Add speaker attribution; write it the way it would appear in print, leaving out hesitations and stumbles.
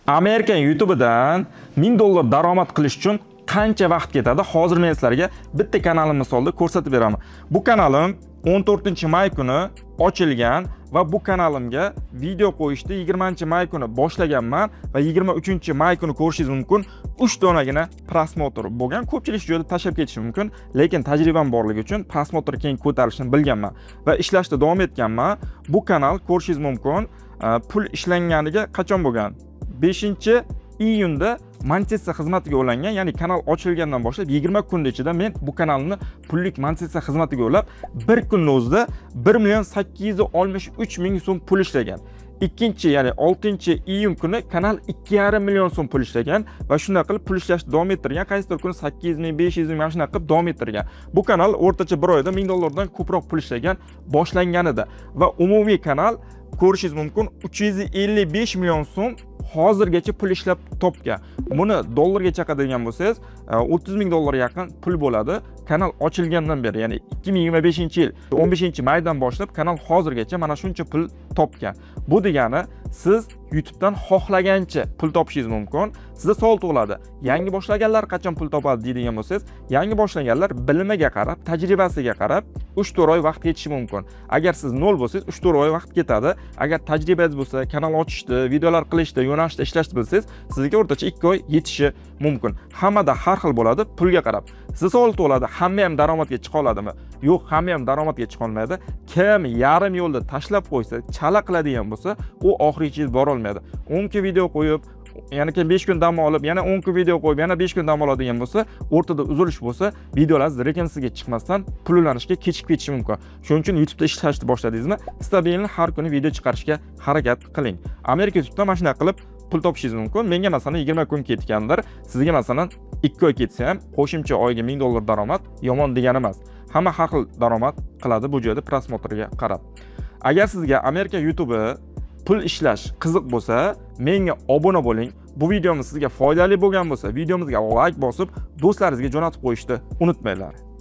Speaker 1: Amerika YouTube'dan $1000 daromad qilish uchun qancha vaqt ketadi? Hozir men sizlarga bitta kanalim misolida ko'rsatib beraman. Bu kanalim 14-may kuni ochilgan va bu kanalimga video qo'yishni 20-may kuni boshlaganman va 23-may kuni ko'rishingiz mumkin. 3 donagina prosmotr bo'lgan. Ko'pchilik shu yerda tashlab ketishi mumkin, lekin tajribam borligi uchun prosmotr keyin ko'tarilishini bilganman va ishlashda davom etganman. Bu kanal ko'rishingiz mumkin. Pul ishlanganiga qachon bo'lgan? 5-iyunda monetizatsiya xizmatiga ulangan, ya'ni kanal ochilgandan boshlab 20 kun ichida men bu kanalni pullik monetizatsiya xizmatiga ulab, bir kunning o'zida 1,863,000 so'm pul ishlagan. Ikkinchi, ya'ni 6-iyun kuni kanal 2,5 million so'm pul ishlagan va shunday qilib pul ishlashni davom ettirgan. Qaysidir kuni 800,000, 500,000 mana shunday qilib davom ettirgan. Bu kanal o'rtacha bir oyda $1000 dan ko'proq pul ishlagan boshlanganida va umumiy kanal ko'rishingiz mumkin 355 million so'm hozirgacha pul ishlab topgan. Buni dollarga chaqadigan bo'lsangiz, $30,000 yaqin pul bo'ladi. Kanal ochilgandan beri, ya'ni 2025-yil 15-maydan boshlab kanal hozirgacha mana shuncha pul topgan. Bu degani siz YouTube'dan xohlagancha pul topishingiz mumkin. Sizga savol tug'iladi. Yangi boshlaganlar qachon pul topadi deydigan bo'lsangiz, yangi boshlaganlar bilimiga qarab, tajribasiga qarab 3-4 oy vaqt ketishi mumkin. Agar siz 0 bo'lsangiz, 3-4 oy vaqt ketadi. Agar tajribangiz bo'lsa, kanal ochishni, videolar qilishni, yo'nalishda ishlashni bilsangiz, sizga o'rtacha 2 oy yetishi mumkin. Hammada har xil bo'ladi, pulga qarab. Sizga savol tug'iladi, hamma ham daromadga chiqa oladimi? Yo'q, hamma ham daromadga chiqa olmaydi. Kim yarim yo'lda tashlab qo'ysa, chala qiladigan bo'lsa, u oxirigacha bora olmaydi. 10 kun video qo'yib, yana keyin 5 kun dam olib, yana 10 kun video qo'yib, yana 5 kun dam oladigan bo'lsa, o'rtada uzilish bo'lsa, videolaringiz rekensiga chiqmasdan pullanishga kechikib ketishi mumkin. Shuning uchun YouTube'da ishlashni boshladingizmi, stabilni har kuni video chiqarishga harakat qiling. Amerika YouTube'da mana shunday qilib pul topishingiz mumkin. Menga masalan 20 kun ketgandir, sizga masalan 2 oy ketsa ham qo'shimcha oyga $1000 daromad yomon degani emas. Hamma har xil daromad qiladi bu joyda prosmotrga qarab. Agar sizga Amerika YouTube'i pul ishlash qiziq bo'lsa, menga obuna bo'ling. Bu videomiz sizga foydali bo'lgan bo'lsa, videomizga like bosib, do'stlaringizga jo'natib qo'yishni unutmanglar.